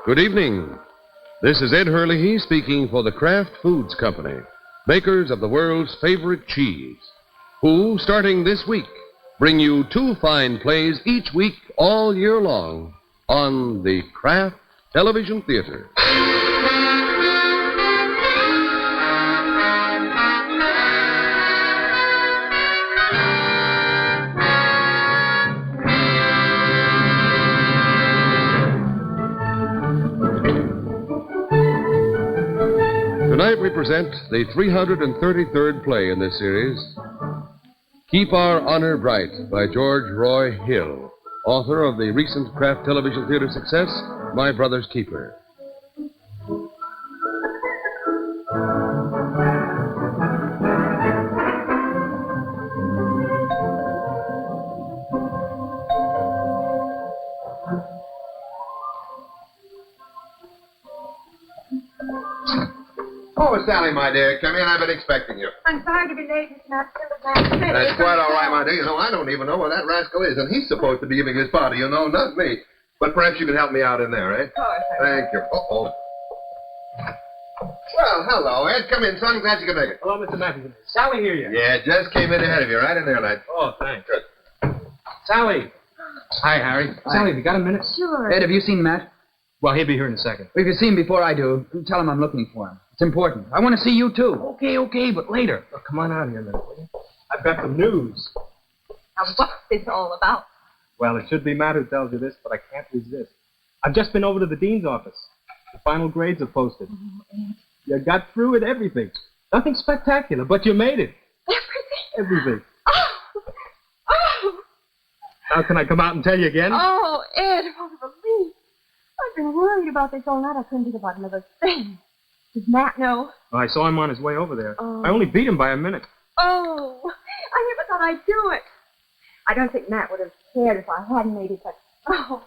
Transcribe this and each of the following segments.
Good evening. This is Ed Hurley speaking for the Kraft Foods Company, makers of the world's favorite cheese, who, starting this week, bring you two fine plays each week all year long on the Kraft Television Theater. Tonight we present the 333rd play in this series, Keep Our Honor Bright by George Roy Hill, author of the recent Kraft Television Theater success, My Brother's Keeper. Oh, Sally, my dear, come in. I've been expecting you. I'm sorry to be late, Mr. Matson. That's quite all right, my dear. You know, I don't even know where that rascal is, and he's supposed to be giving his party, you know, not me. But perhaps you can help me out in there, eh? Of course. Thank you. Uh-oh. Well, hello, Ed. Come in, son. Glad you could make it. Hello, Mr. Matthews. Sally here yet? Yeah, just came in ahead of you. Right in there, lad. Oh, thanks. Good. Sally. Hi, Harry. Sally, have you got a minute? Sure. Ed, have you seen Matt? Well, he'll be here in a second. Well, if you see him before I do, tell him I'm looking for him. It's important. I want to see you, too. Okay, but later. Oh, come on out here a minute, will you? I've got some news. Now, what's this all about? Well, it should be Matt who tells you this, but I can't resist. I've just been over to the dean's office. The final grades are posted. Oh, Ed. You got through with everything. Nothing spectacular, but you made it. Everything. Oh! Now, can I come out and tell you again? Oh, Ed, what a relief. I've been worried about this all night. I couldn't think about another thing. Does Matt know? Well, I saw him on his way over there. Oh. I only beat him by a minute. Oh, I never thought I'd do it. I don't think Matt would have cared if I hadn't made it, but, oh,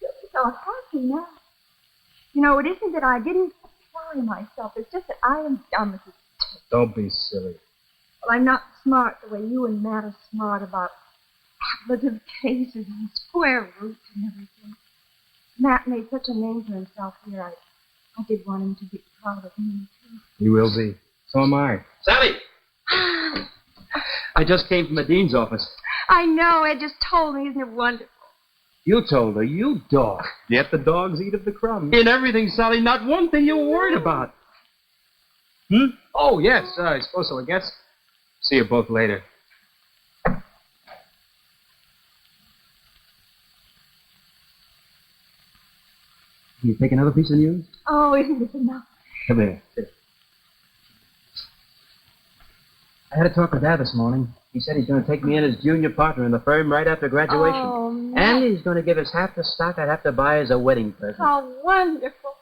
you'll be so happy now. You know, it isn't that I didn't try myself. It's just that I am dumb as a stick. Don't be silly. Well, I'm not smart the way you and Matt are smart about ablative cases and square roots and everything. Matt made such a name for himself here. I did want him to be proud of me, too. He will be. So am I. Sally! I just came from the dean's office. I know. Ed just told me. Isn't it wonderful? You told her, you dog. Yet the dogs eat of the crumbs. In everything, Sally, not one thing you were worried about. Oh, yes, I suppose so, I guess. See you both later. Can you take another piece of news? Oh, isn't this enough? Come here. Sit. I had a talk with Dad this morning. He said he's going to take me in as junior partner in the firm right after graduation. Oh, Matt. And he's going to give us half the stock I'd have to buy as a wedding present. How wonderful.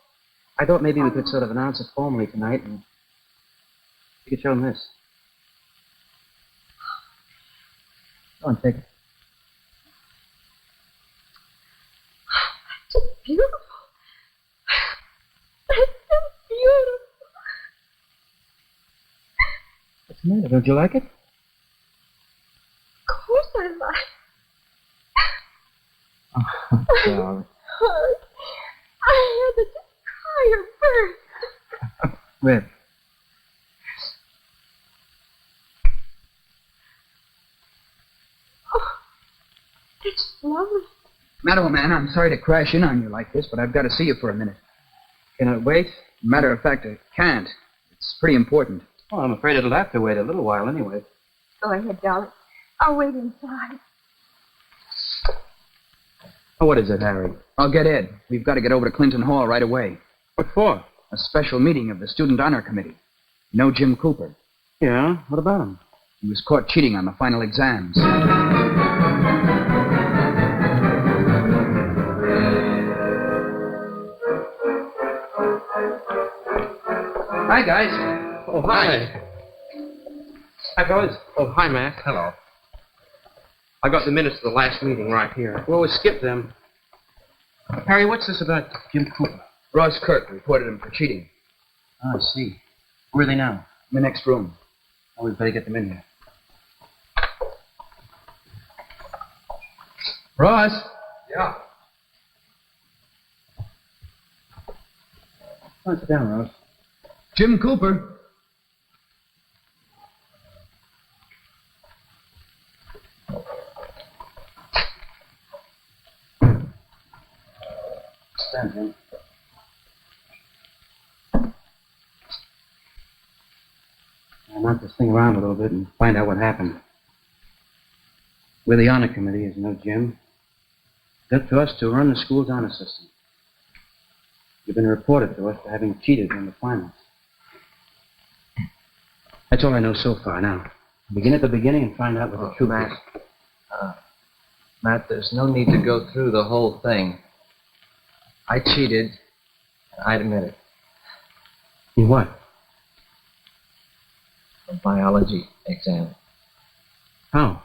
I thought maybe we could sort of announce it formally tonight, and you could show him this. Go on, take it. That's just beautiful. That's so beautiful. What's the matter? Don't you like it? Of course I like Oh, darling. it. I had to just cry or burst. Where? Oh, it's lovely. Matter, old man, I'm sorry to crash in on you like this, but I've got to see you for a minute. Can I wait? Matter of fact, I can't. It's pretty important. Well, I'm afraid it'll have to wait a little while anyway. Go ahead, darling. I'll wait inside. Oh, what is it, Harry? I'll get Ed. We've got to get over to Clinton Hall right away. What for? A special meeting of the Student Honor Committee. You know Jim Cooper? Yeah? What about him? He was caught cheating on the final exams. Hi, guys. Oh, hi. Hi, fellas. Oh, hi, Matt. Hello. I got the minutes of the last meeting right here. Well, we skipped them. Harry, what's this about Jim Cooper? Ross Kirk reported him for cheating. Oh, I see. Where are they now? In the next room. Oh, we'd better get them in here. Ross? Yeah. Come on, sit down, Rose. Jim Cooper. Stand, Jim. I knocked this thing around a little bit and find out what happened. We're the honor committee, as you know, Jim. It's up to us to run the school's honor system. You've been reported to us for having cheated in the finals. That's all I know so far. Now, begin at the beginning and find out what the truth is. Matt, there's no need to go through the whole thing. I cheated. I admit it. In what? A biology exam. How?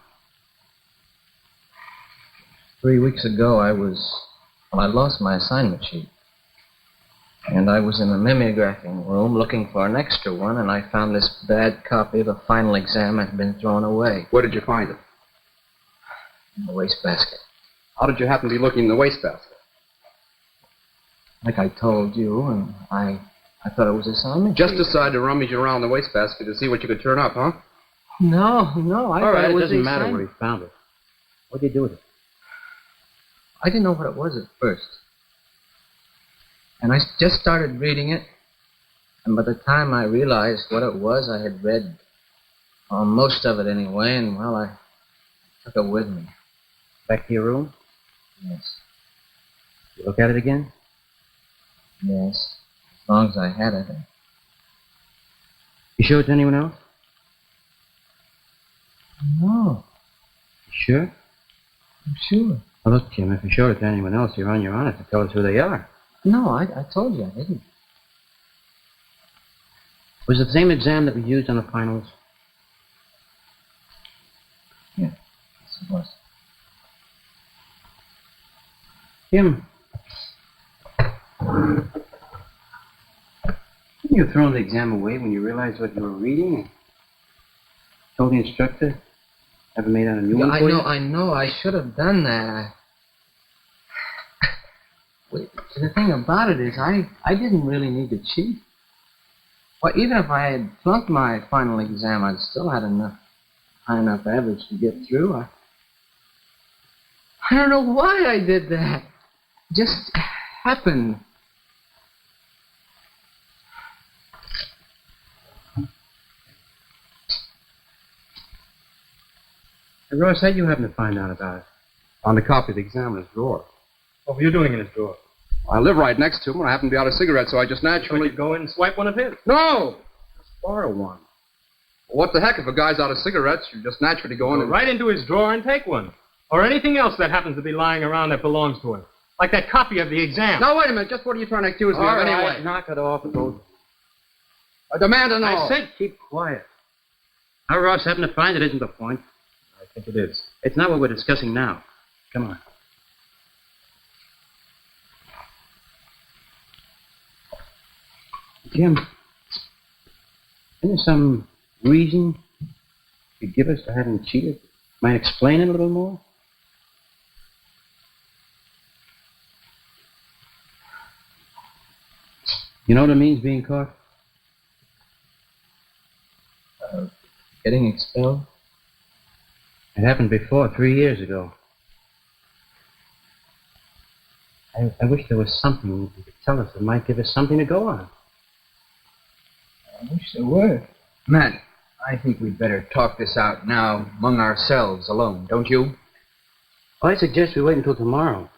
3 weeks ago, I lost my assignment sheet. And I was in the mimeographing room looking for an extra one, and I found this bad copy of the final exam had been thrown away. Where did you find it? In the wastebasket. How did you happen to be looking in the wastebasket? Like I told you, and I thought it was assignment Just sheet. decided to rummage around the wastebasket to see what you could turn up, huh? No, I All thought right, it it was doesn't the matter assignment. where he found it. What did you do with it? I didn't know what it was at first. And I just started reading it, and by the time I realized what it was, I had read most of it anyway, and, well, I took it with me. Back to your room? Yes, You look at it again? yes, as long as I had it. You show it to anyone else? No, You sure? I'm sure. Well, look, Jim, if you showed it to anyone else, you're on your honor to tell us who they are. No, I told you I didn't. Was it the same exam that we used on the finals? Yeah, yes, it was. Jim. Didn't you throw the exam away when you realized what you were reading? Told the instructor? Never made out a new one for you? I know. I should have done that. Wait, the thing about it is, I didn't really need to cheat. Well, even if I had flunked my final exam, I'd still had high enough average to get through. I don't know why I did that. It just happened. Hey, Ross, how'd you happen to find out about it? Found a copy of the examiner's drawer. What were you doing in his drawer? I live right next to him, and I happened to be out of cigarettes, so I just naturally... Go in and swipe one of his. No! Just borrow one. Well, what the heck, if a guy's out of cigarettes, you just naturally go in Go and... right into his drawer and take one. Or anything else that happens to be lying around that belongs to him. Like that copy of the exam. Now, wait a minute. Just what are you trying to accuse me All of right, anyway? knock it off, both. I demand to know. I said keep quiet. How Ross happened to find it isn't the point. I think it is. It's not what we're discussing now. Come on. Jim, isn't there some reason you give us for having cheated? Might explain it a little more? You know what it means, being caught? Getting expelled? It happened before, 3 years ago. I wish there was something you could tell us that might give us something to go on. I wish there were. Matt, I think we'd better talk this out now among ourselves alone, don't you? Well, I suggest we wait until tomorrow.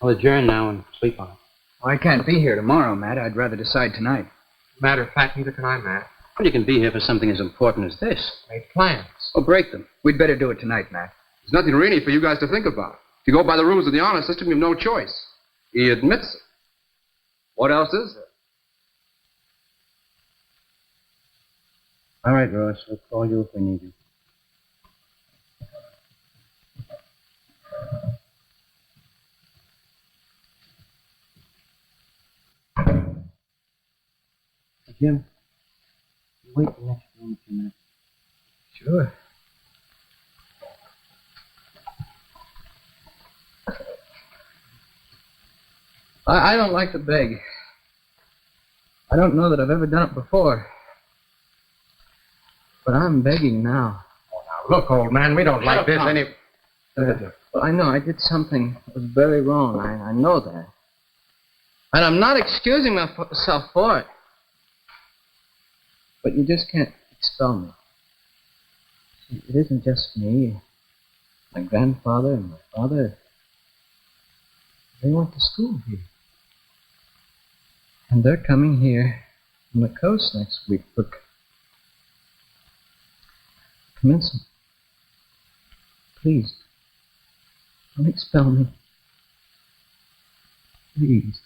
I'll adjourn now and sleep on it. Well, I can't be here tomorrow, Matt. I'd rather decide tonight. Matter of fact, neither can I, Matt. Well, you can be here for something as important as this. Made plans. Oh, break them. We'd better do it tonight, Matt. There's nothing really for you guys to think about. If you go by the rules of the honor system, you have no choice. He admits it. What else is there? All right, Ross. We'll call you if we need you. Jim, you wait the next room a few minutes. Sure. I don't like to beg. I don't know that I've ever done it before. But I'm begging now. Now, look, old man, we don't like this any... Well, I know I did something that was very wrong. I know that. And I'm not excusing myself for it. But you just can't expel me. It isn't just me. My grandfather and my father, they went to school here. And they're coming here on the coast next week for commencement. Please, don't expel me. Please.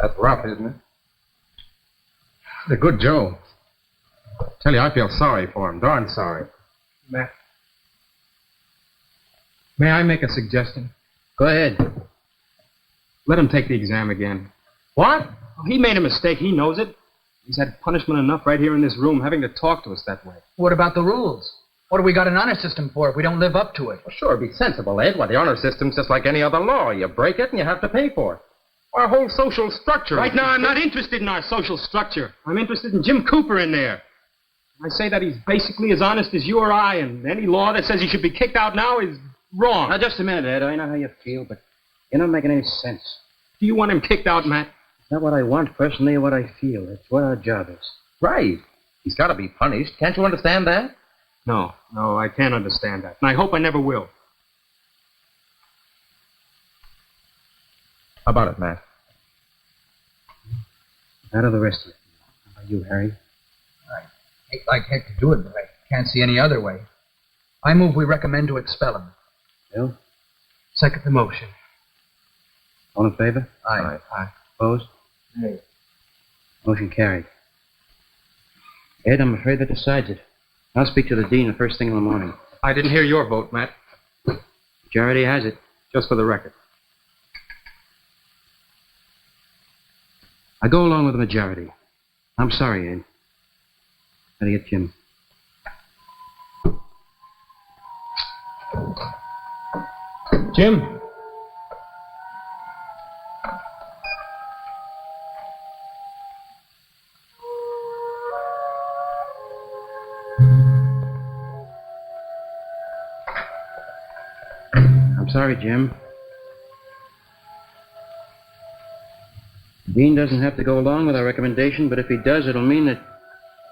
That's rough, isn't it? The good Joe. Tell you, I feel sorry for him. Darn sorry. Matt. May I make a suggestion? Go ahead. Let him take the exam again. What? Well, he made a mistake. He knows it. He's had punishment enough right here in this room having to talk to us that way. What about the rules? What have we got an honor system for if we don't live up to it? Well, sure, be sensible, Ed. Why, the honor system's just like any other law. You break it and you have to pay for it. Our whole social structure... Right now, I'm not interested in our social structure. I'm interested in Jim Cooper in there. I say that he's basically as honest as you or I, and any law that says he should be kicked out now is wrong. Now, just a minute, Ed. I know how you feel, but you're not making any sense. Do you want him kicked out, Matt? It's not what I want personally or what I feel. It's what our job is. Right. He's got to be punished. Can't you understand that? No, I can't understand that. And I hope I never will. How about it, Matt? Out of the rest of it. How about you, Harry? I hate like heck to do it, but I can't see any other way. I move we recommend to expel him. Bill? Second the motion. All in favor? Aye. Opposed? Aye. Motion carried. Ed, I'm afraid that decides it. I'll speak to the dean the first thing in the morning. I didn't hear your vote, Matt. Majority has it. Just for the record. I go along with the majority. I'm sorry, Ed. Gotta get Jim. Jim? I'm sorry, Jim. The dean doesn't have to go along with our recommendation, but if he does, it'll mean that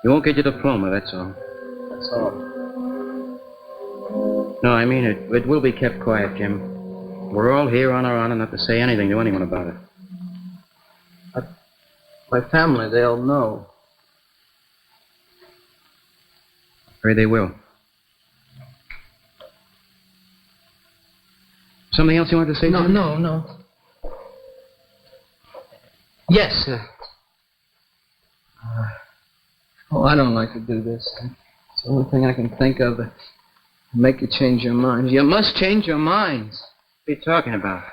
you won't get your diploma, that's all. That's all. No, I mean it will be kept quiet, Jim. We're all here on our honor not to say anything to anyone about it. My family, they'll know. Afraid they will. Something else you want to say, Jim? No. Yes, I don't like to do this. It's the only thing I can think of to make you change your minds. You must change your minds. What are you talking about?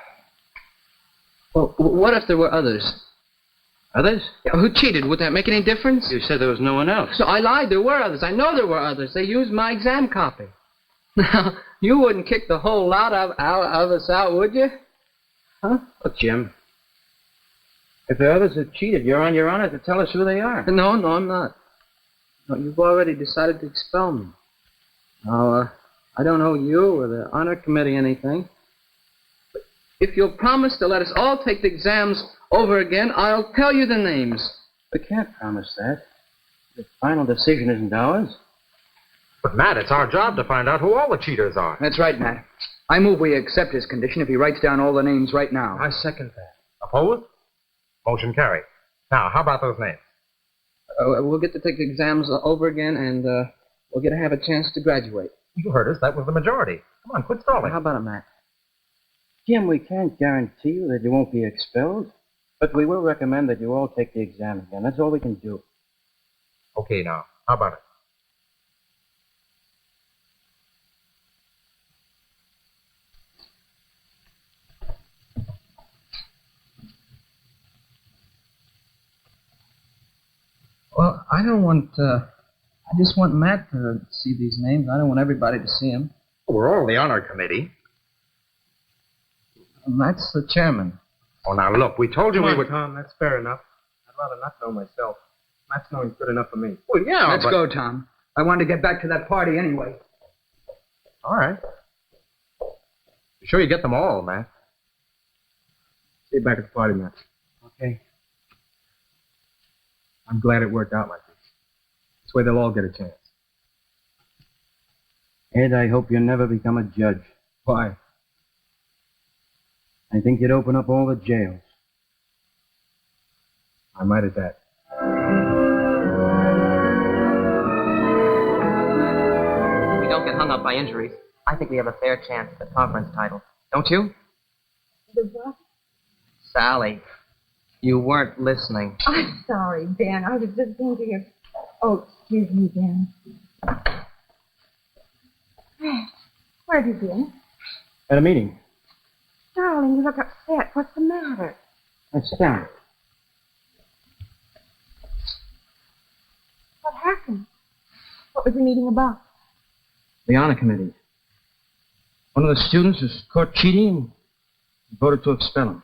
Well, what if there were others? Others? Yeah, who cheated? Would that make any difference? You said there was no one else. So I lied. There were others. I know there were others. They used my exam copy. Now, you wouldn't kick the whole lot of us out, would you? Huh? Look, Jim. If there are others that cheated, you're on your honor to tell us who they are. No, I'm not. No, you've already decided to expel me. Now, I don't owe you or the honor committee anything. But if you'll promise to let us all take the exams over again, I'll tell you the names. We can't promise that. The final decision isn't ours. But, Matt, it's our job to find out who all the cheaters are. That's right, Matt. I move we accept his condition if he writes down all the names right now. I second that. Opposed? Motion carried. Now, how about those names? We'll get to take the exams over again, and we'll get to have a chance to graduate. You heard us. That was the majority. Come on, quit stalling. How about it, Matt? Jim, we can't guarantee you that you won't be expelled, but we will recommend that you all take the exam again. That's all we can do. Okay, now, how about it? Well, I don't want, I just want Matt to see these names. I don't want everybody to see them. We're all the honor committee. Matt's the chairman. Oh, now, look, we told you Come we on, would... Tom, that's fair enough. I'd rather not know myself. Matt's knowing's good enough for me. Well, yeah, Let's go, Tom. I wanted to get back to that party anyway. All right. You sure you get them all, Matt? See you back at the party, Matt. Okay. I'm glad it worked out like this. This way they'll all get a chance. Ed, I hope you never become a judge. Why? I think you'd open up all the jails. I might at that. If we don't get hung up by injuries, I think we have a fair chance at the conference title. Don't you? The what? Sally, you weren't listening. I'm sorry, Ben. I was just thinking of... Oh, excuse me, Ben. Where have you been? At a meeting. Darling, you look upset. What's the matter? Sit down. What happened? What was the meeting about? The honor committee. One of the students was caught cheating and voted to expel him.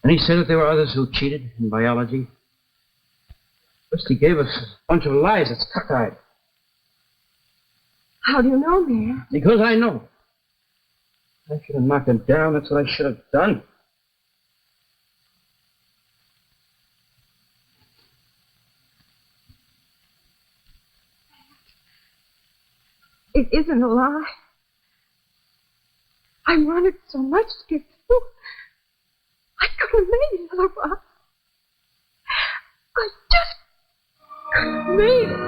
And he said that there were others who cheated in biology. First, he gave us a bunch of lies. It's cockeyed. How do you know, Ben? Because I know. I should have knocked him down. That's what I should have done. It isn't a lie. I wanted so much to get through. I could have made it otherwise. I just could have made it.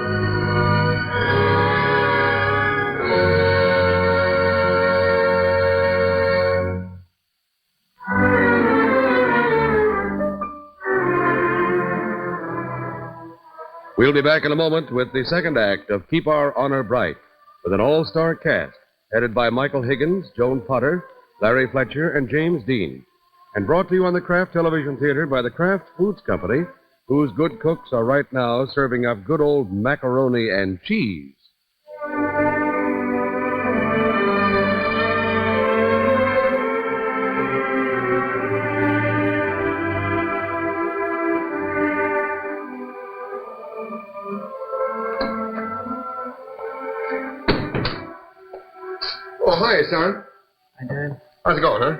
We'll be back in a moment with the second act of Keep Our Honor Bright, with an all-star cast headed by Michael Higgins, Joan Potter, Larry Fletcher, and James Dean, and brought to you on the Kraft Television Theater by the Kraft Foods Company, whose good cooks are right now serving up good old macaroni and cheese. Oh, hi, son. Hi, Dad. How's it going, huh?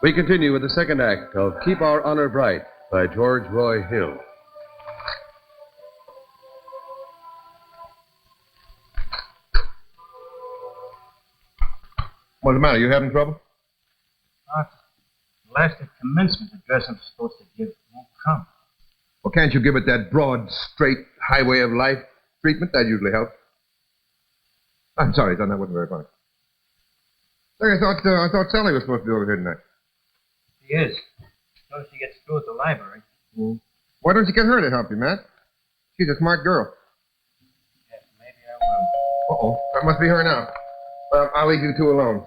We continue with the second act of Keep Our Honor Bright by George Roy Hill. What's the matter? You having trouble? The last commencement address I'm supposed to give won't come. Well, can't you give it that broad, straight highway of life treatment? That usually helps. I'm sorry, son. That wasn't very funny. Say, I thought Sally was supposed to be over here tonight. She is. As soon as she gets through at the library. Why don't you get her to help you, Matt? She's a smart girl. Yes, maybe I will. Uh-oh. That must be her now. I'll leave you two alone.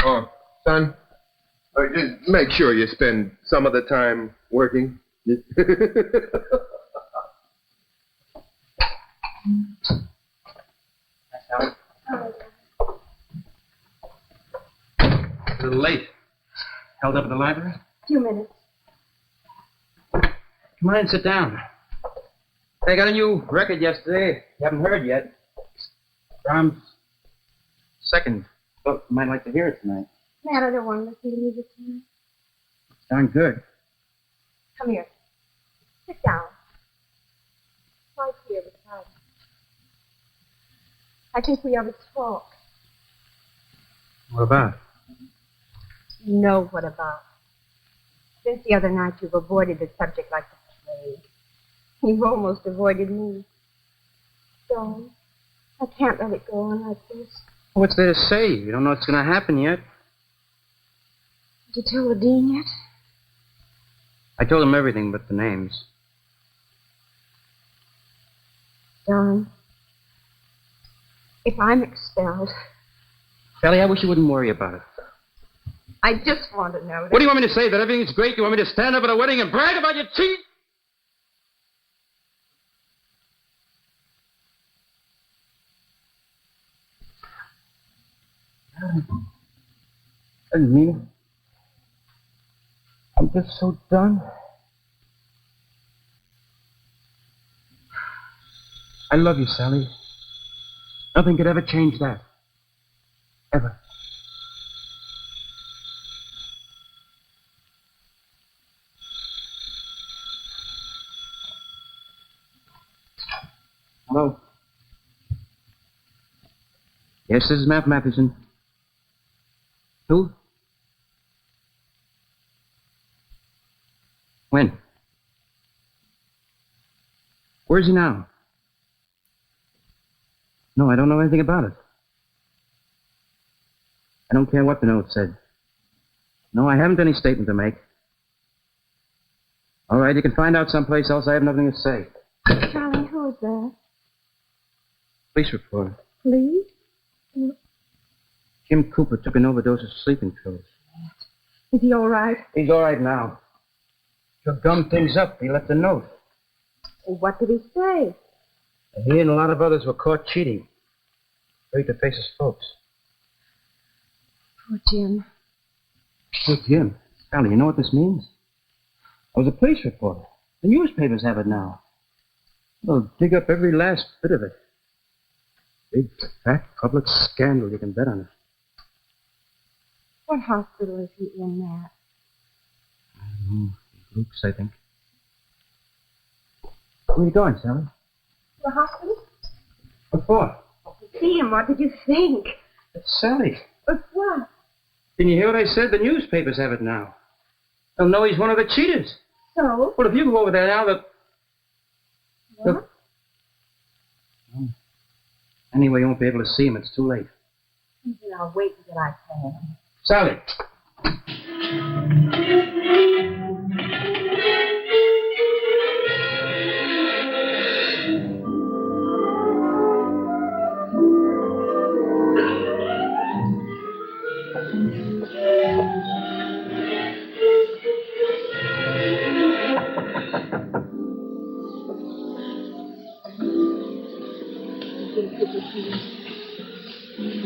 Oh, son, just make sure you spend some of the time working. A little late. Held up at the library? A few minutes. Come on in, sit down. I got a new record yesterday. You haven't heard yet. Brahms' second. But you might like to hear it tonight. Matt, I don't want to listen to music tonight. It's darn good. Come here. Sit down. Right here beside me. I think we ought to talk. What about? You know what about. Since the other night, you've avoided the subject like the plague. You've almost avoided me. Don't. I can't let it go on like this. What's there to say? You don't know what's going to happen yet. Did you tell the dean yet? I told him everything but the names. Don, if I'm expelled, Sally, I wish you wouldn't worry about it. I just want to know that. What do you want me to say? That everything's great? You want me to stand up at a wedding and brag about your cheat? I didn't mean it. I'm just so done. I love you, Sally. Nothing could ever change that. Ever. Hello? Yes, this is Matt Matheson. Who? When? Where's he now? No, I don't know anything about it. I don't care what the note said. No, I haven't any statement to make. All right, you can find out someplace else. I have nothing to say. Charlie, who is that? Police report. Please? Jim Cooper took an overdose of sleeping pills. Is he all right? He's all right now. To gum things up, he left a note. What did he say? He and a lot of others were caught cheating. Afraid to face his folks. Poor Jim. Poor Jim. Sally, you know what this means? I was a police reporter. The newspapers have it now. They'll dig up every last bit of it. Big, fat, public scandal. You can bet on it. What hospital is he in, Matt? Luke's, I think. Where are you going, Sally? The hospital? What for? See him. What did you think? It's Sally. But what? Didn't you hear what I said? The newspapers have it now. They'll know he's one of the cheaters. So? Well, if you go over there now, What? Anyway, you won't be able to see him. It's too late. I'll wait until I can. Sally.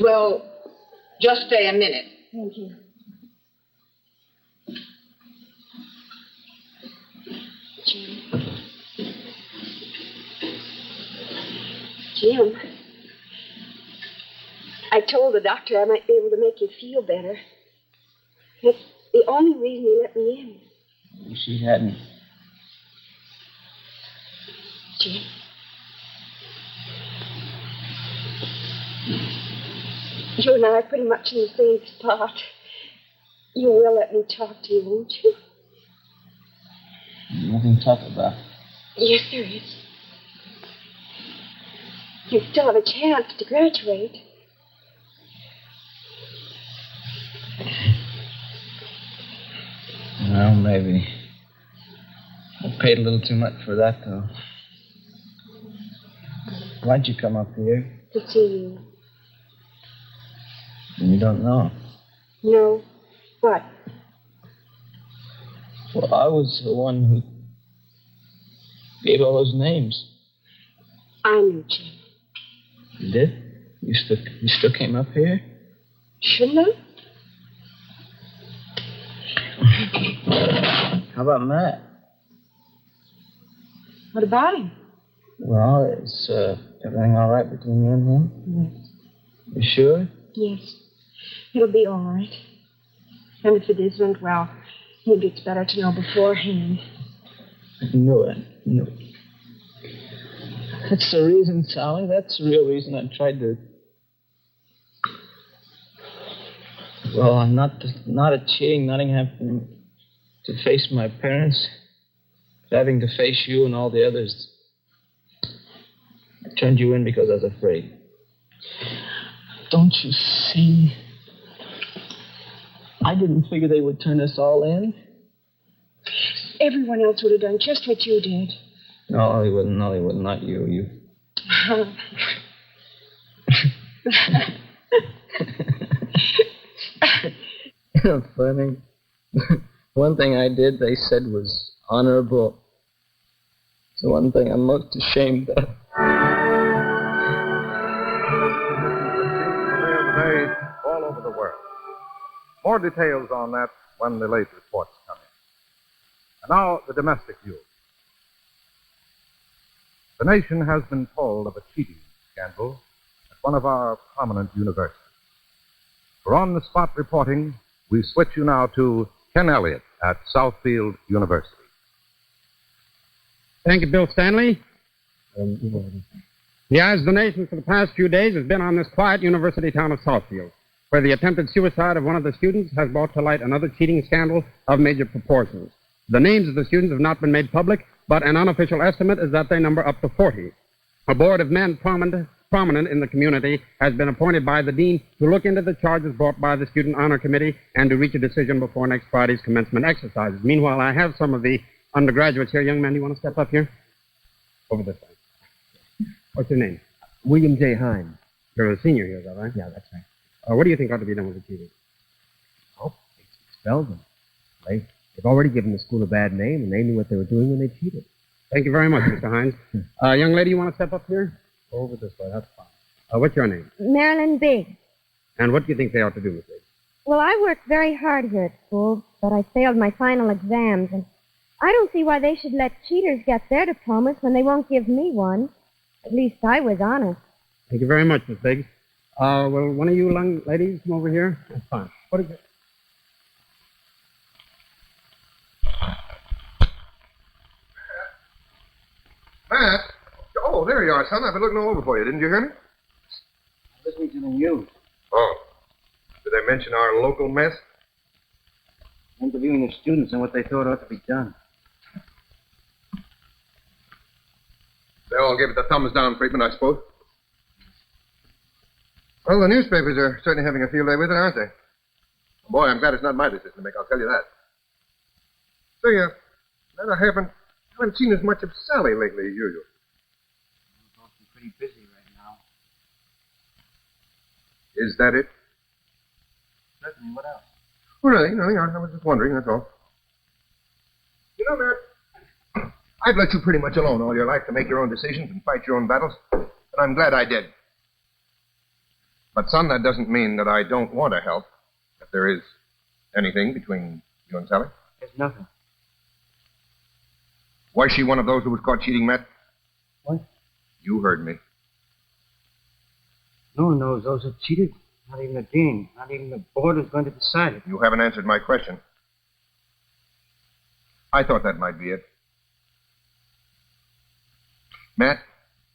Well, just stay a minute. Thank you. Jim, I told the doctor I might be able to make you feel better. That's the only reason he let me in. Wish he hadn't. Jim. You and I are pretty much in the same spot. You will let me talk to you, won't you? Nothing to talk about. Yes, there is. You still have a chance to graduate. Well, maybe. I paid a little too much for that, though. Why'd you come up here? To see you. You don't know. No. What? Well, I was the one who gave all those names. I knew, Jim. You did? You still came up here? Shouldn't I? How about Matt? What about him? Well, is everything all right between you and him? Yes. You sure? Yes. It'll be all right. And if it isn't, well, maybe it's better to know beforehand. I knew it. That's the reason, Sally. That's the real reason I tried to... Well, I'm not a cheating, not having to face my parents, but having to face you and all the others. I turned you in because I was afraid. Don't you see? I didn't figure they would turn us all in. Everyone else would have done just what you did. No, they wouldn't. No, they wouldn't. Not you. You. Funny. One thing I did, they said, was honorable. It's the one thing I'm most ashamed of. Today, all over the world. More details on that when the late reports come in. And now, the domestic view. The nation has been told of a cheating scandal at one of our prominent universities. For on-the-spot reporting, we switch you now to Ken Elliott at Southfield University. Thank you, Bill Stanley. The eyes of the nation for the past few days has been on this quiet university town of Southfield, where the attempted suicide of one of the students has brought to light another cheating scandal of major proportions. The names of the students have not been made public, but an unofficial estimate is that they number up to 40. A board of men prominent in the community has been appointed by the dean to look into the charges brought by the Student Honor Committee and to reach a decision before next Friday's commencement exercises. Meanwhile, I have some of the undergraduates here. Young man, do you want to step up here? Over this way. What's your name? William J. Hines. You're a senior here, is that right? Yeah, that's right. What do you think ought to be done with the cheaters? Oh, expel them. They've already given the school a bad name, and they knew what they were doing when they cheated. Thank you very much, Mr. Hines. Young lady, you want to step up here? Over this way, that's fine. What's your name? Marilyn Biggs. And what do you think they ought to do with it? Well, I worked very hard here at school, but I failed my final exams, and I don't see why they should let cheaters get their diplomas when they won't give me one. At least I was honest. Thank you very much, Miss Biggs. Well, one of you young ladies come over here. That's fine. What is it? Matt? Oh, there you are, son. I've been looking all over for you. Didn't you hear me? Listening to the news. Oh. Did they mention our local mess? Interviewing the students on what they thought ought to be done. They all gave it the thumbs down treatment, I suppose. Well, the newspapers are certainly having a field day with it, aren't they? Boy, I'm glad it's not my decision to make, I'll tell you that. Say, Matt, I haven't seen as much of Sally lately as usual. I'm pretty busy right now. Is that it? Certainly. What else? Oh, really? Nothing. I was just wondering, that's all. You know, Matt, I've let you pretty much alone all your life to make your own decisions and fight your own battles, and I'm glad I did. But, son, that doesn't mean that I don't want to help if there is anything between you and Sally. There's nothing. Was she one of those who was caught cheating, Matt? What? You heard me. No one knows those who cheated. Not even the dean. Not even the board is going to decide it. You haven't answered my question. I thought that might be it. Matt,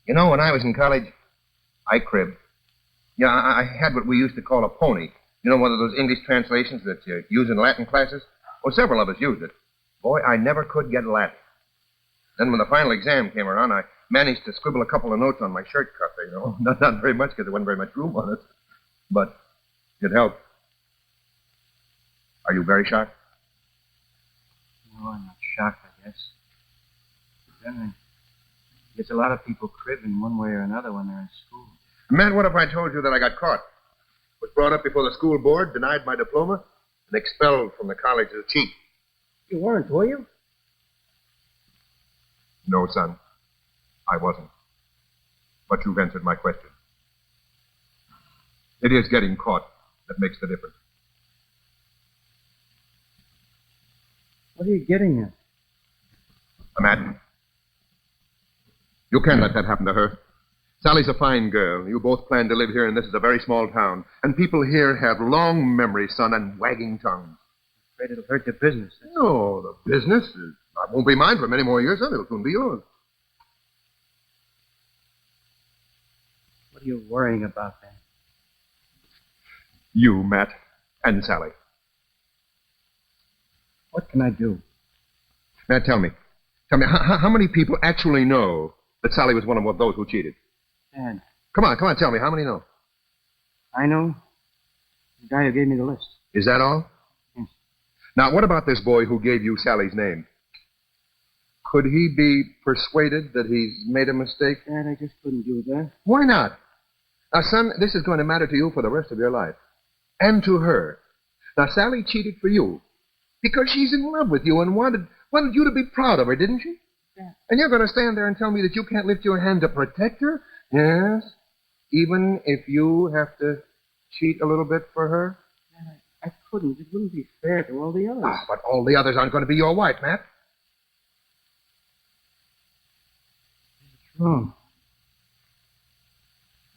you know, when I was in college, I cribbed. Yeah, I had what we used to call a pony. You know, one of those English translations that you use in Latin classes? Well, several of us used it. Boy, I never could get Latin. Then when the final exam came around, I managed to scribble a couple of notes on my shirt cuff, you know. Not very much, because there wasn't very much room on it. But it helped. Are you very shocked? No, I'm not shocked, I guess. But then I guess a lot of people crib in one way or another when they're in school. Man, what if I told you that I got caught? Was brought up before the school board, denied my diploma, and expelled from the college as a cheat. You weren't, were you? No, son. I wasn't. But you've answered my question. It is getting caught that makes the difference. What are you getting at? Matt, you can't let that happen to her. Sally's a fine girl. You both plan to live here, and this is a very small town. And people here have long memories, son, and wagging tongues. I'm afraid it'll hurt your business. No, the business won't be mine for many more years, son. It'll soon be yours. What are you worrying about, then? You, Matt, and Sally. What can I do? Matt, tell me. How many people actually know that Sally was one of those who cheated? Dad. Come on, tell me. How many know? I know. The guy who gave me the list. Is that all? Yes. Now, what about this boy who gave you Sally's name? Could he be persuaded that he's made a mistake? Dad, I just couldn't do that. Why not? Now, son, this is going to matter to you for the rest of your life. And to her. Now, Sally cheated for you because she's in love with you and wanted you to be proud of her, didn't she? Yeah. And you're going to stand there and tell me that you can't lift your hand to protect her? Yes, even if you have to cheat a little bit for her? I couldn't. It wouldn't be fair to all the others. Ah, but all the others aren't going to be your wife, Matt. Wrong.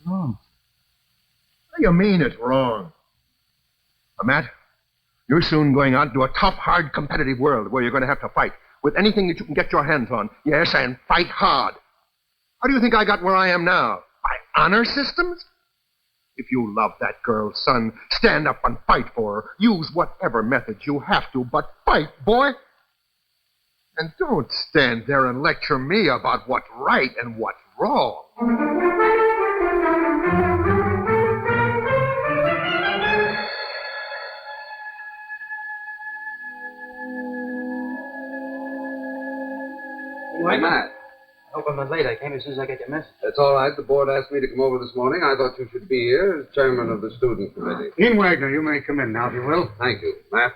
Wrong. What do you mean it's wrong? Matt, you're soon going out into a tough, hard, competitive world where you're going to have to fight with anything that you can get your hands on. Yes, and fight hard. How do you think I got where I am now? By honor systems? If you love that girl, son, stand up and fight for her. Use whatever methods you have to, but fight, boy. And don't stand there and lecture me about what's right and what's wrong. Hey, Matt. I hope I'm not late. I came as soon as I get your message. That's all right. The board asked me to come over this morning. I thought you should be here as chairman of the student committee. Dean Wagner, you may come in now, if you will. Thank you, Matt.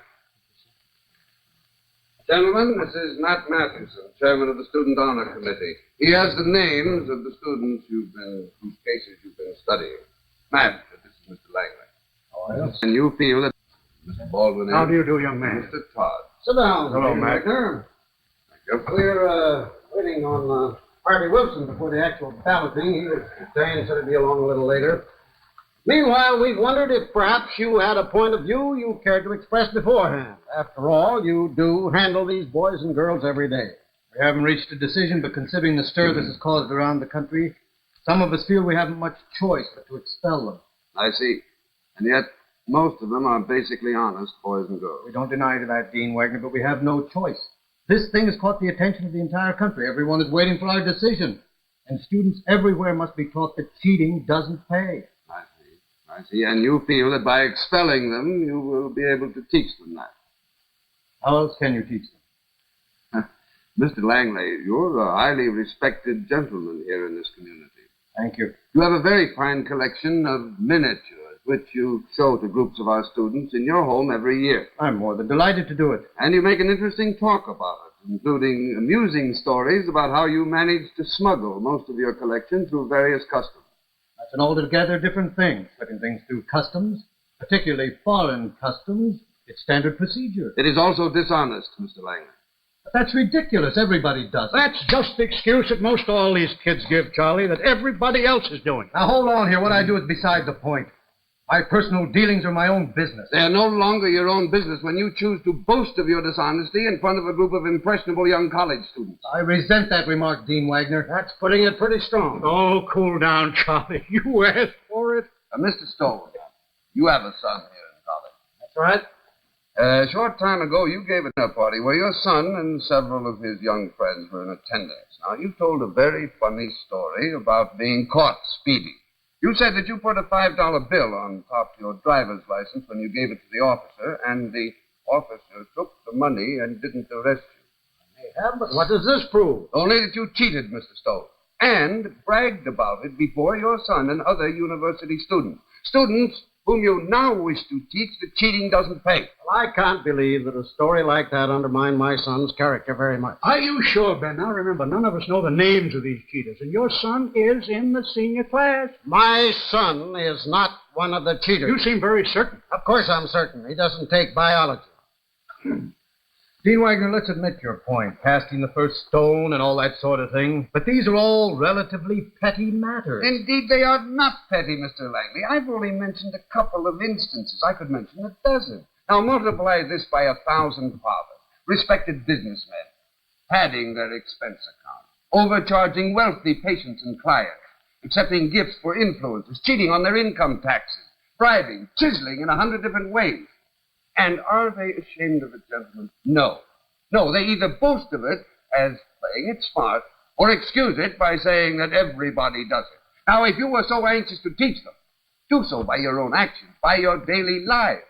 Gentlemen, this is Matt Matthewson, chairman of the student honor committee. He has the names of the students whose cases you've been studying. Matt, this is Mr. Langley. Oh, yes. And you feel that Mr. Baldwin is... How do you do, young man? Mr. Todd. Sit down. Hello, Dean Matt. Wagner. Thank you. We're waiting on Harvey Wilson before the actual balloting. He was saying said he'd be along a little later. Meanwhile, we've wondered if perhaps you had a point of view you cared to express beforehand. After all, you do handle these boys and girls every day. We haven't reached a decision, but considering the stir this has caused around the country, some of us feel we haven't much choice but to expel them. I see. And yet, most of them are basically honest boys and girls. We don't deny that, Dean Wagner, but we have no choice. This thing has caught the attention of the entire country. Everyone is waiting for our decision. And students everywhere must be taught that cheating doesn't pay. I see. And you feel that by expelling them, you will be able to teach them that. How else can you teach them? Mr. Langley, you're a highly respected gentleman here in this community. Thank you. You have a very fine collection of miniatures, which you show to groups of our students in your home every year. I'm more than delighted to do it. And you make an interesting talk about it, including amusing stories about how you managed to smuggle most of your collection through various customs. That's an altogether different thing. Putting things through customs, particularly foreign customs, it's standard procedure. It is also dishonest, Mr. Langley. But that's ridiculous. Everybody does it. That's just the excuse that most all these kids give, Charlie, that everybody else is doing. Now, hold on here. What I do is beside the point. My personal dealings are my own business. They are no longer your own business when you choose to boast of your dishonesty in front of a group of impressionable young college students. I resent that remark, Dean Wagner. That's putting it pretty strong. Oh, cool down, Charlie. You asked for it. Mr. Stone, you have a son here in college. That's right. A short time ago, you gave a dinner party where your son and several of his young friends were in attendance. Now, you told a very funny story about being caught speeding. You said that you put a $5 bill on top of your driver's license when you gave it to the officer, and the officer took the money and didn't arrest you. May have, but what does this prove? Only that you cheated, Mr. Stone, and bragged about it before your son and other university students. Students whom you now wish to teach that cheating doesn't pay. Well, I can't believe that a story like that undermined my son's character very much. Are you sure, Ben? Now remember, none of us know the names of these cheaters, and your son is in the senior class. My son is not one of the cheaters. You seem very certain. Of course I'm certain. He doesn't take biology. Dean Wagner, let's admit your point, casting the first stone and all that sort of thing. But these are all relatively petty matters. Indeed, they are not petty, Mr. Langley. I've only mentioned a couple of instances. I could mention a dozen. Now, multiply this by 1,000 fathers, respected businessmen, padding their expense accounts, overcharging wealthy patients and clients, accepting gifts for influencers, cheating on their income taxes, bribing, chiseling in 100 different ways. And are they ashamed of it, gentlemen? No. No, they either boast of it as playing it smart or excuse it by saying that everybody does it. Now, if you were so anxious to teach them, do so by your own actions, by your daily lives,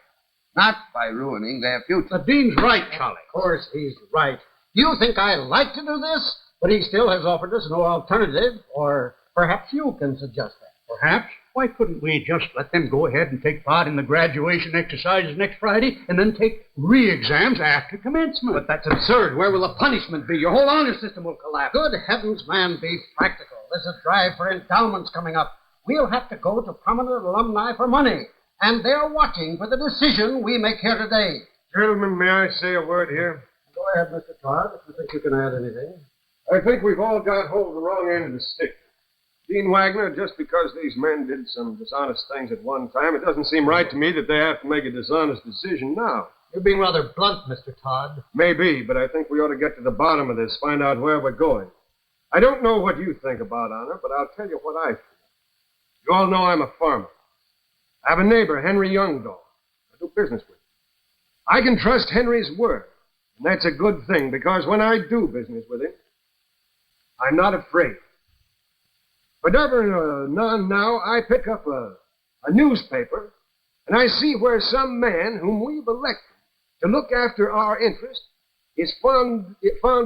not by ruining their future. The Dean's right, Charlie. Of course he's right. Do you think I like to do this? But he still has offered us no alternative, or perhaps you can suggest that. Perhaps? Why couldn't we just let them go ahead and take part in the graduation exercises next Friday and then take re-exams after commencement? But that's absurd. Where will the punishment be? Your whole honor system will collapse. Good heavens, man, be practical. There's a drive for endowments coming up. We'll have to go to prominent alumni for money. And they're watching for the decision we make here today. Gentlemen, may I say a word here? Go ahead, Mr. Todd, if you think you can add anything. I think we've all got hold of the wrong end of the stick. Dean Wagner, just because these men did some dishonest things at one time, it doesn't seem right to me that they have to make a dishonest decision now. You're being rather blunt, Mr. Todd. Maybe, but I think we ought to get to the bottom of this, find out where we're going. I don't know what you think about honor, but I'll tell you what I feel. You all know I'm a farmer. I have a neighbor, Henry Youngdahl. I do business with him. I can trust Henry's word, and that's a good thing, because when I do business with him, I'm not afraid. But every now and now, I pick up a newspaper, and I see where some man whom we've elected to look after our interest is found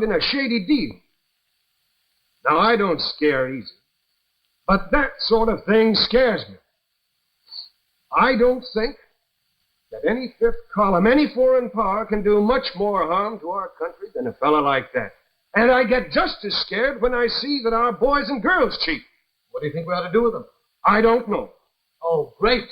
in a shady deal. Now, I don't scare easy, but that sort of thing scares me. I don't think that any fifth column, any foreign power can do much more harm to our country than a fellow like that. And I get just as scared when I see that our boys and girls cheat. What do you think we ought to do with them? I don't know. Oh, great.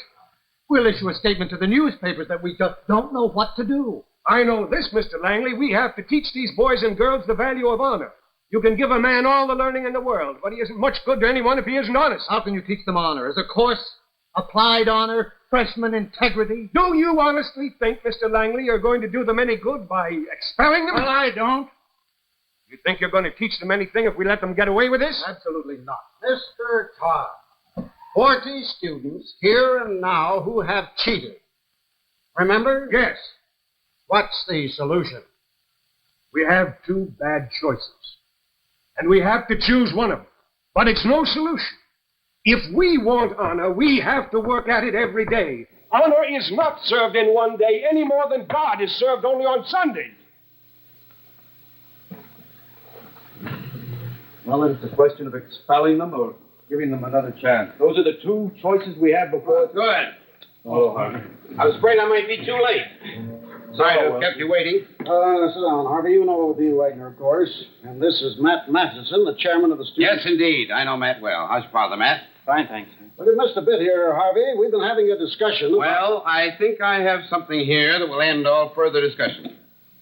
We'll issue a statement to the newspapers that we just don't know what to do. I know this, Mr. Langley. We have to teach these boys and girls the value of honor. You can give a man all the learning in the world, but he isn't much good to anyone if he isn't honest. How can you teach them honor? As a course? Applied honor? Freshman integrity? Do you honestly think, Mr. Langley, you're going to do them any good by expelling them? Well, I don't. You think you're going to teach them anything if we let them get away with this? Absolutely not. Mr. Todd, 40 students here and now who have cheated. Remember? Yes. What's the solution? We have two bad choices, and we have to choose one of them. But it's no solution. If we want honor, we have to work at it every day. Honor is not served in one day any more than God is served only on Sundays. Well, it's a question of expelling them or giving them another chance. Those are the two choices we have before us. Go ahead. Oh, Harvey. I was afraid I might be too late. Sorry to have kept you waiting. Sit down, Harvey. You know Dean Wagner, of course. And this is Matt Matheson, the chairman of the students. Yes, indeed. I know Matt well. How's your father, Matt? Fine, thanks. But you missed a bit here, Harvey. We've been having a discussion. Well, I think I have something here that will end all further discussion.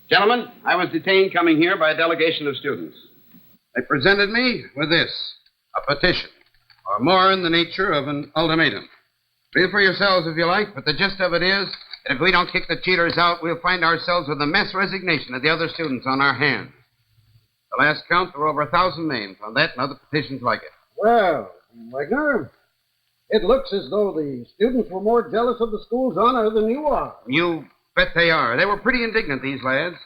Gentlemen, I was detained coming here by a delegation of students. They presented me with this, a petition, or more in the nature of an ultimatum. Read it for yourselves if you like, but the gist of it is that if we don't kick the cheaters out, we'll find ourselves with a mass resignation of the other students on our hands. The last count, there were over 1,000 names on that and other petitions like it. Well, Wagner, it looks as though the students were more jealous of the school's honor than you are. You bet they are. They were pretty indignant, these lads.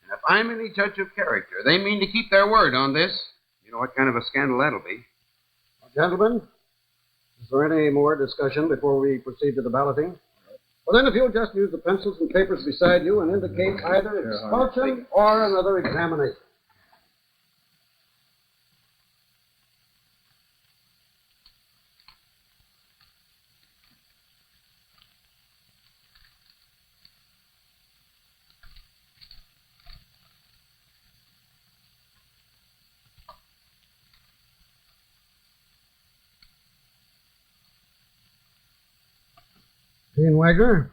And if I'm any judge of character, they mean to keep their word on this. You know what kind of a scandal that'll be. Gentlemen, is there any more discussion before we proceed to the balloting? Well, then, if you'll just use the pencils and papers beside you and indicate either expulsion or another examination. Dean Wagner,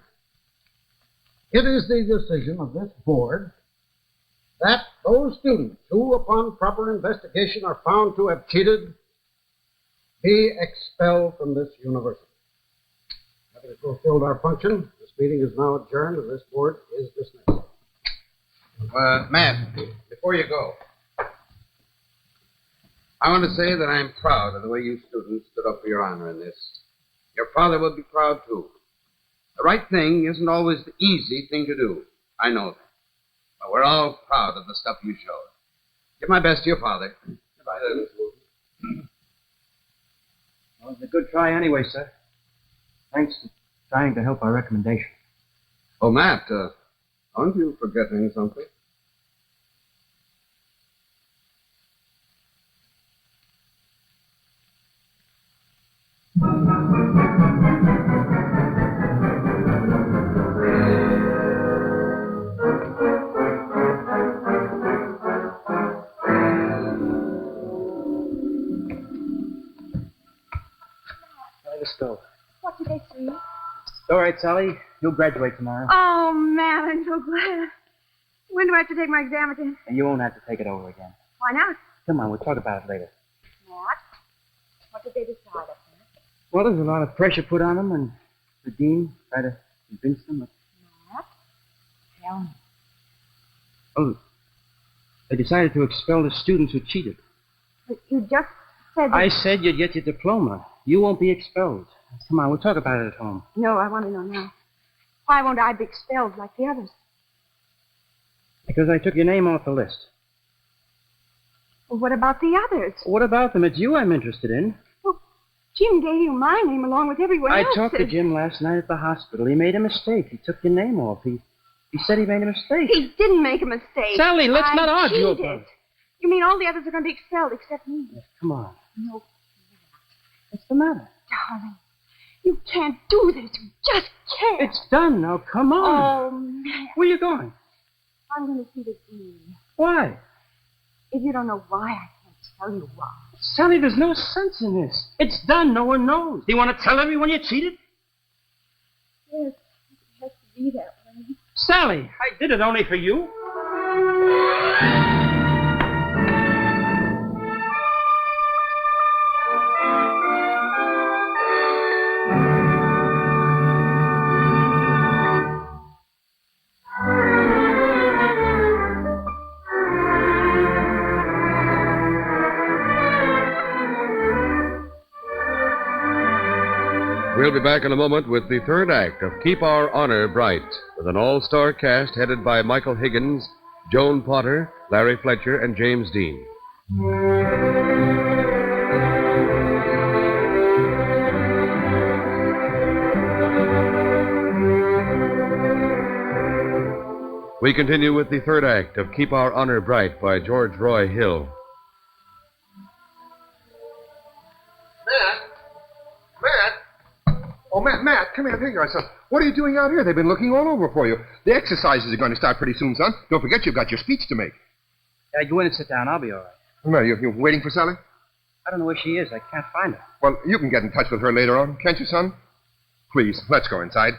it is the decision of this board that those students who, upon proper investigation, are found to have cheated be expelled from this university. Having fulfilled our function, this meeting is now adjourned and this board is dismissed. Matt, before you go, I want to say that I'm proud of the way you students stood up for your honor in this. Your father will be proud, too. The right thing isn't always the easy thing to do. I know that. But we're all proud of the stuff you showed. Give my best to your father. Goodbye, then. Well, it was a good try anyway, sir. Thanks for trying to help our recommendation. Oh, Matt, aren't you forgetting something? Let's go. What did they say? All right, Sally. You'll graduate tomorrow. Oh, man, I'm so glad. When do I have to take my exam again? And you won't have to take it over again. Why not? Come on, we'll talk about it later. What? What did they decide up there? Well, there's a lot of pressure put on them, and the dean tried to convince them. What? Tell me. Oh, they decided to expel the students who cheated. But you just said that... I said you'd get your diploma. You won't be expelled. Come on, we'll talk about it at home. No, I want to know now. Why won't I be expelled like the others? Because I took your name off the list. Well, what about the others? What about them? It's you I'm interested in. Well, Jim gave you my name along with everyone I else's. talked to Jim last night at the hospital. He made a mistake. He took your name off. He said he made a mistake. He didn't make a mistake. Sally, let's not argue cheated. about it. You mean all the others are going to be expelled except me? Yes, come on. No. What's the matter? Darling, you can't do this. You just can't. It's done now. Come on. Oh, man. Where are you going? I'm going to see the dean. Why? If you don't know why, I can't tell you why. Sally, there's no sense in this. It's done. No one knows. Do you want to tell everyone you cheated? Yes, it has to be that way. Sally, I did it only for you. We'll be back in a moment with the third act of Keep Our Honor Bright, with an all-star cast headed by Michael Higgins, Joan Potter, Larry Fletcher, and James Dean. We continue with the third act of Keep Our Honor Bright by George Roy Hill. Oh, Matt, come here. Here you are, son. What are you doing out here? They've been looking all over for you. The exercises are going to start pretty soon, son. Don't forget you've got your speech to make. Yeah, go in and sit down. I'll be all right. Well, you're waiting for Sally? I don't know where she is. I can't find her. Well, you can get in touch with her later on, can't you, son? Please, let's go inside.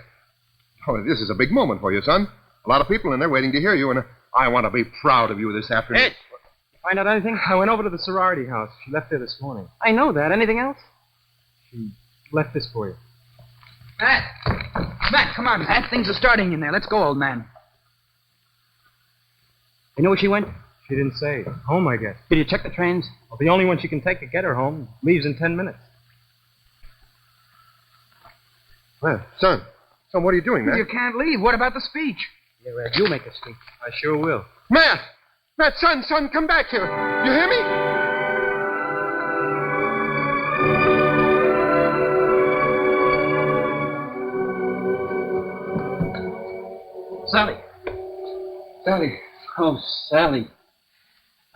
Oh, this is a big moment for you, son. A lot of people in there waiting to hear you, and I want to be proud of you this afternoon. Ed! You find out anything? I went over to the sorority house. She left there this morning. I know that. Anything else? She left this for you. Matt, come on, Matt. Things are starting in there. Let's go, old man. You know where she went? She didn't say. Home, I guess. Did you check the trains? Well, the only one she can take to get her home leaves in 10 minutes. Well, son, what are you doing, Matt? You can't leave. What about the speech? Yeah, Ed, you make a speech. I sure will. Matt, son, come back here. You hear me? Sally. Sally. Oh, Sally.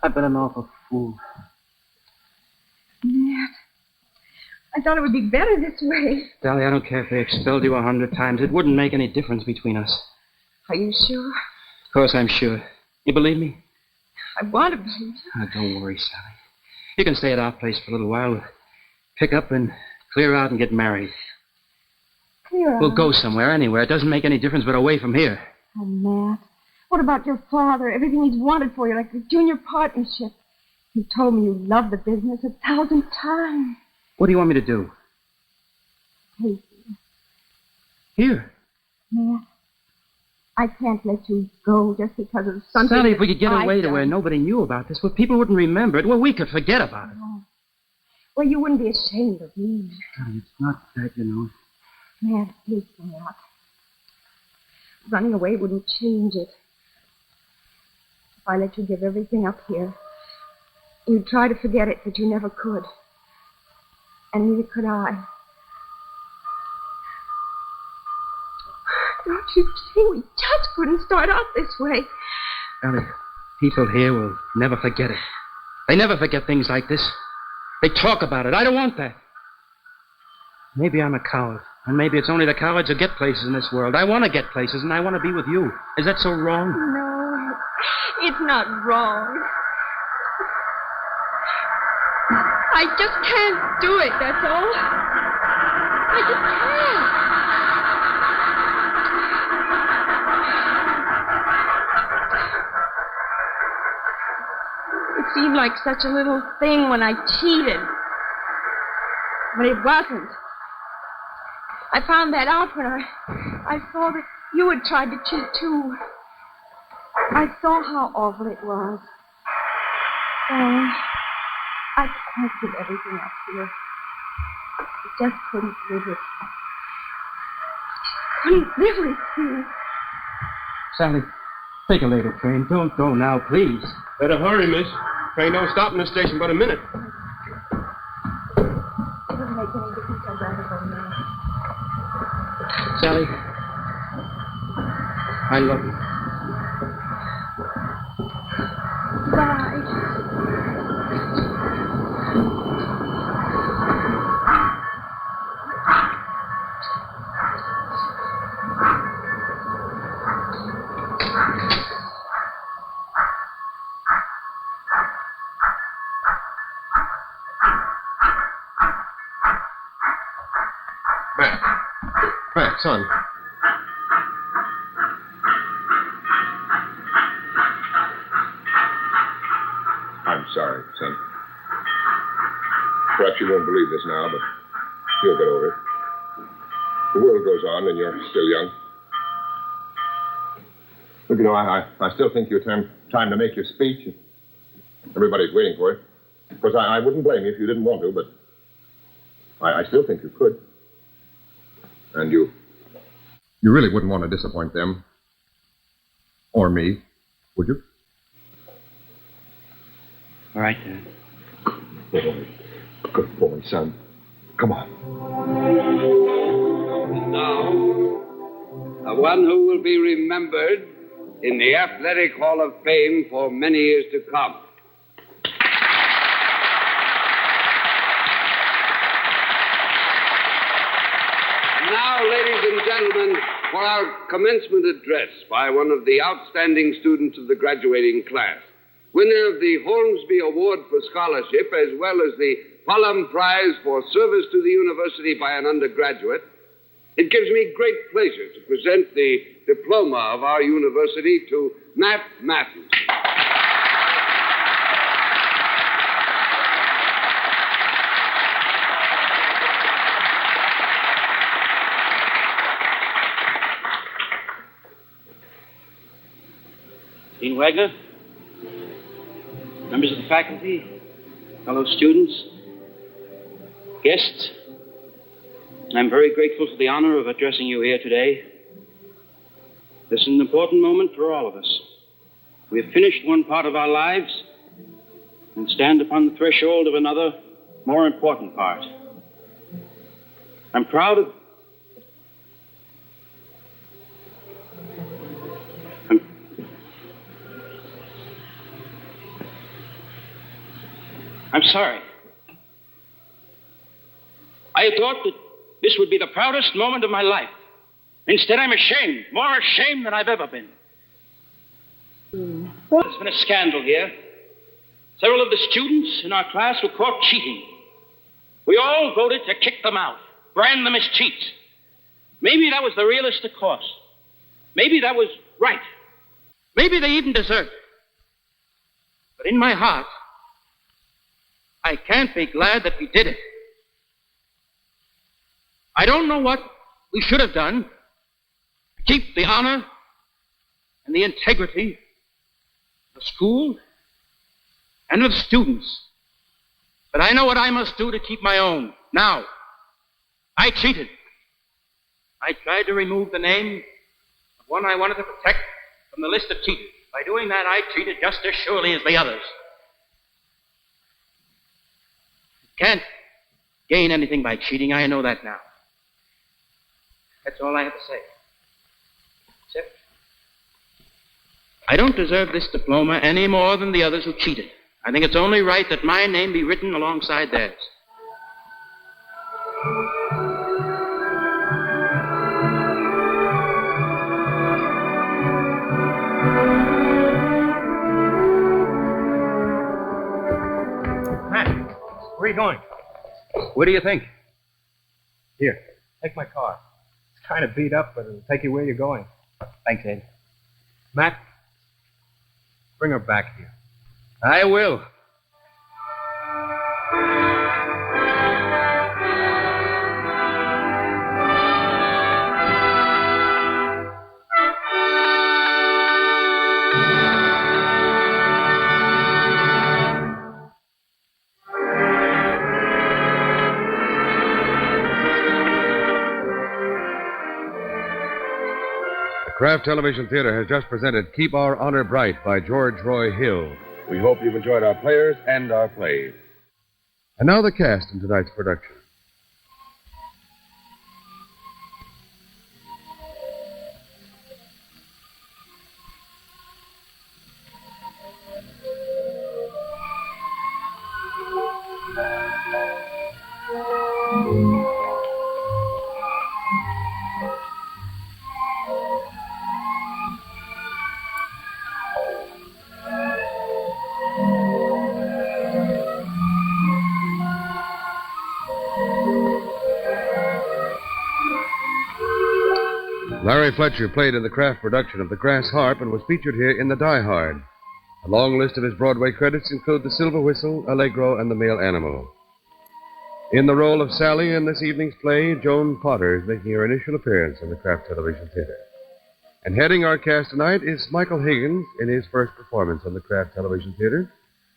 I've been an awful fool. Matt, I thought it would be better this way. Sally, I don't care if they expelled you 100 times. It wouldn't make any difference between us. Are you sure? Of course I'm sure. You believe me? I want to believe. Oh, don't worry, Sally. You can stay at our place for a little while. We'll pick up and clear out and get married. Clear out? We'll go somewhere, anywhere. It doesn't make any difference but away from here. Oh, Matt. What about your father? Everything he's wanted for you, like the junior partnership. You told me you loved the business 1,000 times. What do you want me to do? Hey, Here. Matt, I can't let you go just because of something. Sally, if we could get I've away to done. where nobody knew about this, well, people wouldn't remember it. Well, we could forget about it. Oh. Well, you wouldn't be ashamed of me. Sally, it's not that, you know. Matt, please, Matt. Running away wouldn't change it. If I let you give everything up here, you'd try to forget it, but you never could. And neither could I. Don't you see? We just couldn't start out this way. Sally, people here will never forget it. They never forget things like this. They talk about it. I don't want that. Maybe I'm a coward. And maybe it's only the cowards who get places in this world. I want to get places, and I want to be with you. Is that so wrong? No, it's not wrong. I just can't do it, that's all. I just can't. It seemed like such a little thing when I cheated. But it wasn't. I found that out when I saw that you had tried to cheat, too. I saw how awful it was. Oh, I can't give everything up here. I just couldn't live it. I couldn't live with you. Sally, take a later train. Don't go now, please. Better hurry, miss. Train don't stop in the station but a minute. It doesn't make any difference. I'd rather go now. Sally, I love you. Bye. Matt, son. I'm sorry, son. Perhaps you won't believe this now, but you'll get over it. The world goes on, and you're still young. Look, you know, I still think you're time to make your speech. Everybody's waiting for it. Of course, I wouldn't blame you if you didn't want to, but I still think you could. And you really wouldn't want to disappoint them. Or me, would you? All right, Dad. Good boy. Good boy, son. Come on. And now, the one who will be remembered in the Athletic Hall of Fame for many years to come. Now, ladies and gentlemen, for our commencement address by one of the outstanding students of the graduating class, winner of the Hornsby Award for Scholarship, as well as the Pullum Prize for Service to the University by an undergraduate, it gives me great pleasure to present the diploma of our university to Matt Matthews. Dean Wagner, members of the faculty, fellow students, guests, I'm very grateful for the honor of addressing you here today. This is an important moment for all of us. We have finished one part of our lives and stand upon the threshold of another, more important part. I'm proud of... I'm sorry. I had thought that this would be the proudest moment of my life. Instead, I'm ashamed, more ashamed than I've ever been. There's been a scandal here. Several of the students in our class were caught cheating. We all voted to kick them out, brand them as cheats. Maybe that was the realistic course. Maybe that was right. Maybe they even deserved it. But in my heart, I can't be glad that we did it. I don't know what we should have done to keep the honor and the integrity of the school and of the students. But I know what I must do to keep my own. Now, I cheated. I tried to remove the name of one I wanted to protect from the list of cheaters. By doing that, I cheated just as surely as the others. You can't gain anything by cheating. I know that now. That's all I have to say. Except, I don't deserve this diploma any more than the others who cheated. I think it's only right that my name be written alongside theirs. Where are you going? What do you think? Here, take my car. It's kind of beat up, but it'll take you where you're going. Thanks, Ed. Matt, bring her back here. I will. Kraft Television Theater has just presented Keep Our Honor Bright by George Roy Hill. We hope you've enjoyed our players and our plays. And now the cast in tonight's production. Larry Fletcher played in the Kraft production of The Grass Harp and was featured here in The Die Hard. A long list of his Broadway credits include The Silver Whistle, Allegro, and The Male Animal. In the role of Sally in this evening's play, Joan Potter is making her initial appearance in the Kraft Television Theater. And heading our cast tonight is Michael Higgins in his first performance on the Kraft Television Theater.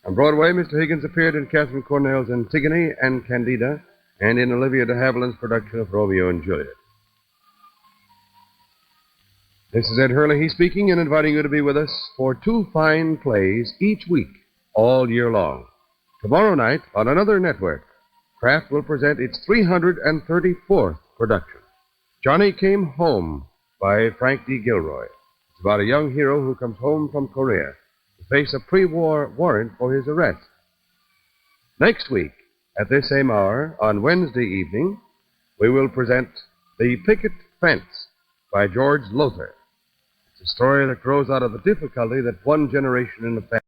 On Broadway, Mr. Higgins appeared in Catherine Cornell's Antigone and Candida and in Olivia de Havilland's production of Romeo and Juliet. This is Ed Hurley speaking and inviting you to be with us for two fine plays each week, all year long. Tomorrow night, on another network, Kraft will present its 334th production, Johnny Came Home by Frank D. Gilroy. It's about a young hero who comes home from Korea to face a pre-war warrant for his arrest. Next week, at this same hour, on Wednesday evening, we will present The Picket Fence by George Lothar. It's a story that grows out of the difficulty that one generation in the family